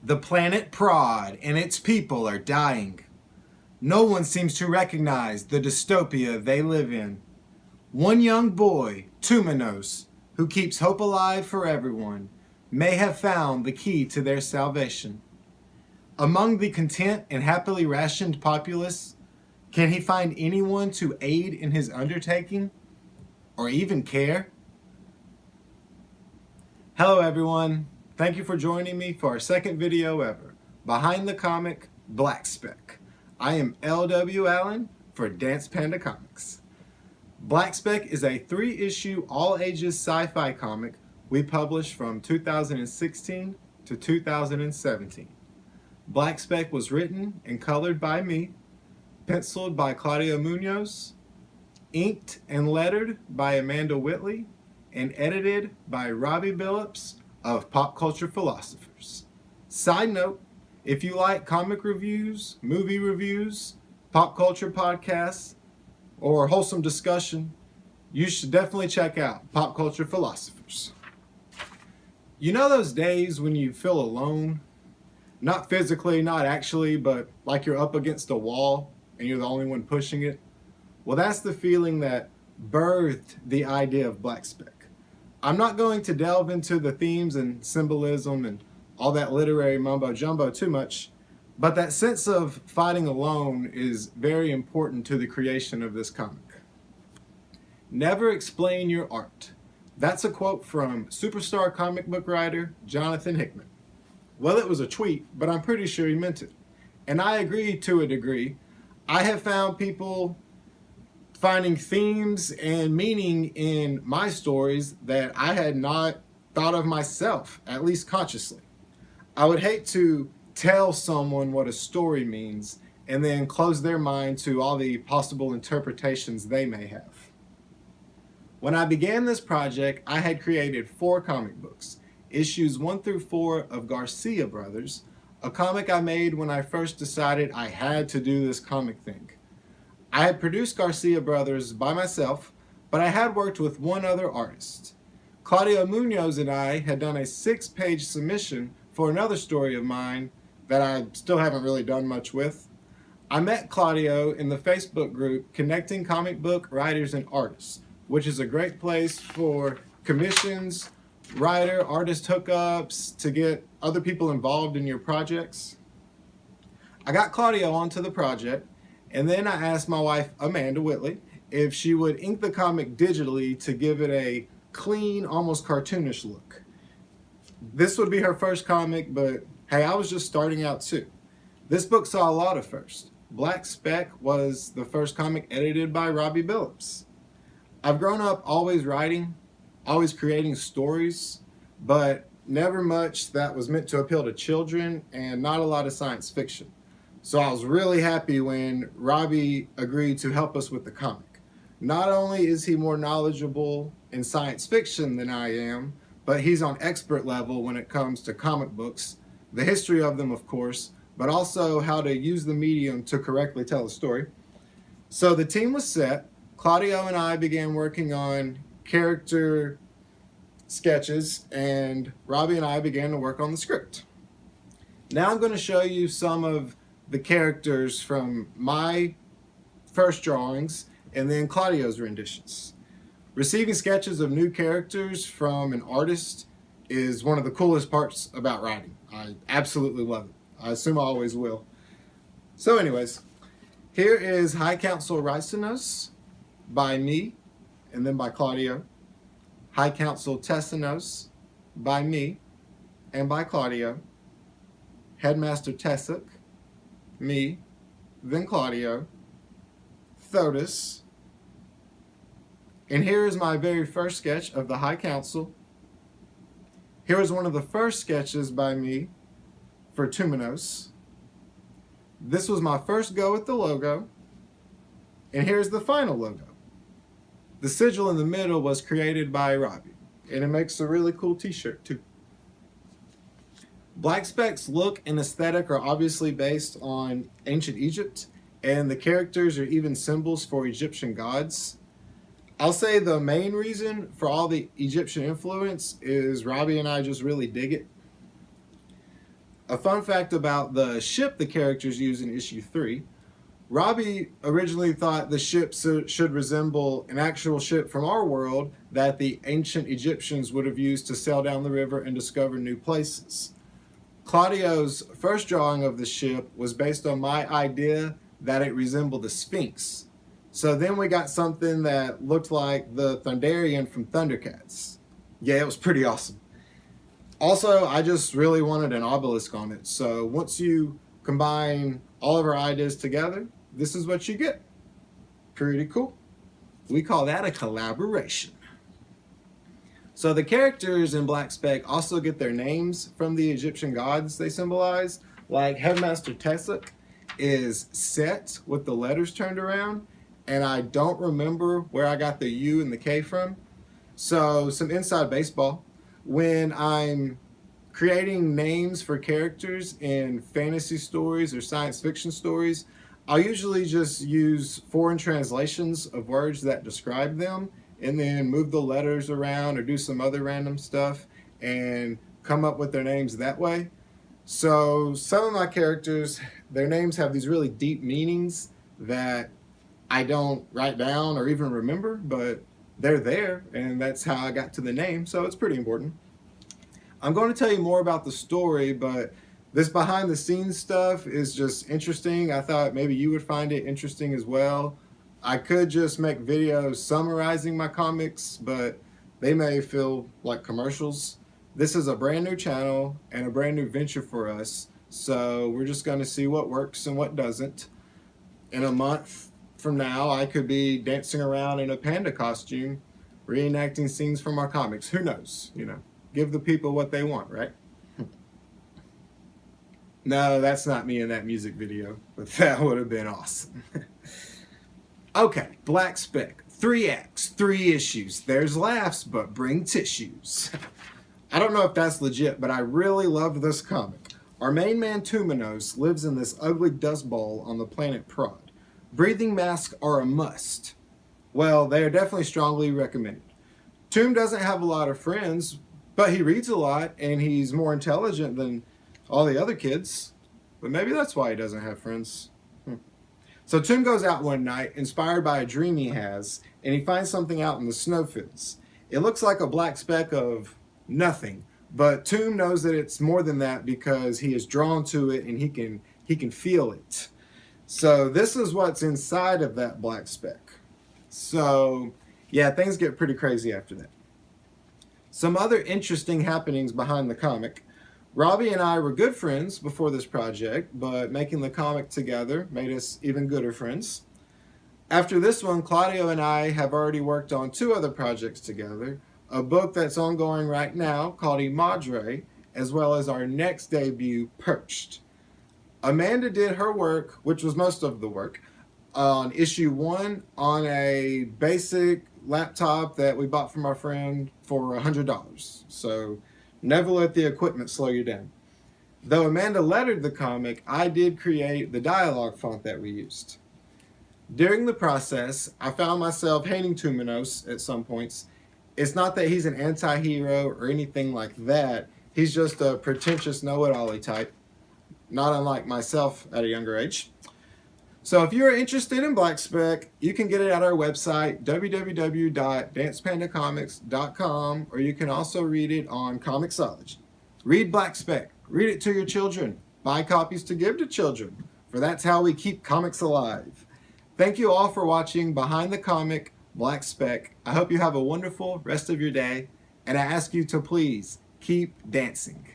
The planet Prod and its people are dying. No one seems to recognize the dystopia they live in. One young boy, Tumanos, who keeps hope alive for everyone, may have found the key to their salvation. Among the content and happily rationed populace, can he find anyone to aid in his undertaking? Or even care? Hello everyone, thank you for joining me for our second video ever, Behind the Comic, Black Speck. I am L.W. Allen for Dance Panda Comics. Black Speck is a 3-issue all-ages sci-fi comic we published from 2016 to 2017. Black Speck was written and colored by me, penciled by Claudio Munoz, inked and lettered by Amanda Whitley, and edited by Robbie Billups of Pop Culture Philosophers. Side note, if you like comic reviews, movie reviews, pop culture podcasts, or wholesome discussion, you should definitely check out Pop Culture Philosophers. You know those days when you feel alone? Not physically, not actually, but like you're up against a wall and you're the only one pushing it? Well, that's the feeling that birthed the idea of Black Speck. I'm not going to delve into the themes and symbolism and all that literary mumbo-jumbo too much, but that sense of fighting alone is very important to the creation of this comic. Never explain your art. That's a quote from superstar comic book writer Jonathan Hickman. Well, it was a tweet, but I'm pretty sure he meant it. And I agree to a degree. I have found people finding themes and meaning in my stories that I had not thought of myself, at least consciously. I would hate to tell someone what a story means and then close their mind to all the possible interpretations they may have. When I began this project, I had created 4 comic books, issues 1 through 4 of Garcia Brothers, a comic I made when I first decided I had to do this comic thing. I had produced Garcia Brothers by myself, but I had worked with one other artist. Claudio Munoz and I had done a 6-page submission for another story of mine that I still haven't really done much with. I met Claudio in the Facebook group Connecting Comic Book Writers and Artists, which is a great place for commissions, writer-artist hookups, to get other people involved in your projects. I got Claudio onto the project, and then I asked my wife, Amanda Whitley, if she would ink the comic digitally to give it a clean, almost cartoonish look. This would be her first comic, but hey, I was just starting out too. This book saw a lot of firsts. Black Speck was the first comic edited by Robbie Billups. I've grown up always writing, always creating stories, but never much that was meant to appeal to children and not a lot of science fiction. So I was really happy when Robbie agreed to help us with the comic. Not only is he more knowledgeable in science fiction than I am, but he's on expert level when it comes to comic books, the history of them of course, but also how to use the medium to correctly tell a story. So the team was set. Claudio and I began working on character sketches, and Robbie and I began to work on the script. Now I'm going to show you some of the characters from my first drawings and then Claudio's renditions. Receiving sketches of new characters from an artist is one of the coolest parts about writing. I absolutely love it. I assume I always will. So anyways, here is High Council Rycenos by me and then by Claudio. High Council Tessanos by me and by Claudio. Headmaster Tessic, me, then Claudio. Thotis. And here is my very first sketch of the High Council. Here is one of the first sketches by me for Tumanos. This was my first go at the logo. And here's the final logo. The sigil in the middle was created by Robbie, and it makes a really cool t-shirt too. Black Speck's look and aesthetic are obviously based on ancient Egypt, and the characters are even symbols for Egyptian gods. I'll say the main reason for all the Egyptian influence is Robbie and I just really dig it. A fun fact about the ship the characters use in issue 3. Robbie originally thought the ship should resemble an actual ship from our world that the ancient Egyptians would have used to sail down the river and discover new places. Claudio's first drawing of the ship was based on my idea that it resembled a sphinx. So then we got something that looked like the Thunderian from Thundercats. Yeah, it was pretty awesome. Also, I just really wanted an obelisk on it. So once you combine all of our ideas together, this is what you get. Pretty cool. We call that a collaboration. So the characters in Black Speck also get their names from the Egyptian gods they symbolize. Like Headmaster Tessuk is Set with the letters turned around, and I don't remember where I got the U and the K from. So some inside baseball. When I'm creating names for characters in fantasy stories or science fiction stories, I'll usually just use foreign translations of words that describe them and then move the letters around or do some other random stuff and come up with their names that way. So some of my characters, their names have these really deep meanings that I don't write down or even remember, but they're there, and that's how I got to the name, so it's pretty important. I'm going to tell you more about the story, but this behind the scenes stuff is just interesting. I thought maybe you would find it interesting as well. I could just make videos summarizing my comics, but they may feel like commercials. This is a brand new channel and a brand new venture for us, so we're just going to see what works and what doesn't. In a month from now, I could be dancing around in a panda costume, reenacting scenes from our comics. Who knows? You know, give the people what they want, right? No, that's not me in that music video, but that would have been awesome. Okay, Black Speck, 3 acts, 3 issues. There's laughs, but bring tissues. I don't know if that's legit, but I really love this comic. Our main man, Tumanos, lives in this ugly dust ball on the planet Prod. Breathing masks are a must. Well, they are definitely strongly recommended. Toom doesn't have a lot of friends, but he reads a lot, and he's more intelligent than all the other kids. But maybe that's why he doesn't have friends. So Toom goes out one night, inspired by a dream he has, and he finds something out in the snowfields. It looks like a black speck of nothing, but Toom knows that it's more than that because he is drawn to it and he can feel it. So this is what's inside of that black speck. So yeah, things get pretty crazy after that. Some other interesting happenings behind the comic. Robbie and I were good friends before this project, but making the comic together made us even gooder friends. After this one, Claudio and I have already worked on 2 other projects together, a book that's ongoing right now called Imadre, as well as our next debut, Perched. Amanda did her work, which was most of the work, on issue 1 on a basic laptop that we bought from our friend for $100. So never let the equipment slow you down. Though Amanda lettered the comic, I did create the dialogue font that we used. During the process, I found myself hating Tumanos at some points. It's not that he's an anti-hero or anything like that. He's just a pretentious know-it-all type, not unlike myself at a younger age. So if you're interested in Black Speck, you can get it at our website, www.dancepandacomics.com, or you can also read it on Comixology. Read Black Speck. Read it to your children. Buy copies to give to children, for that's how we keep comics alive. Thank you all for watching Behind the Comic, Black Speck. I hope you have a wonderful rest of your day, and I ask you to please keep dancing.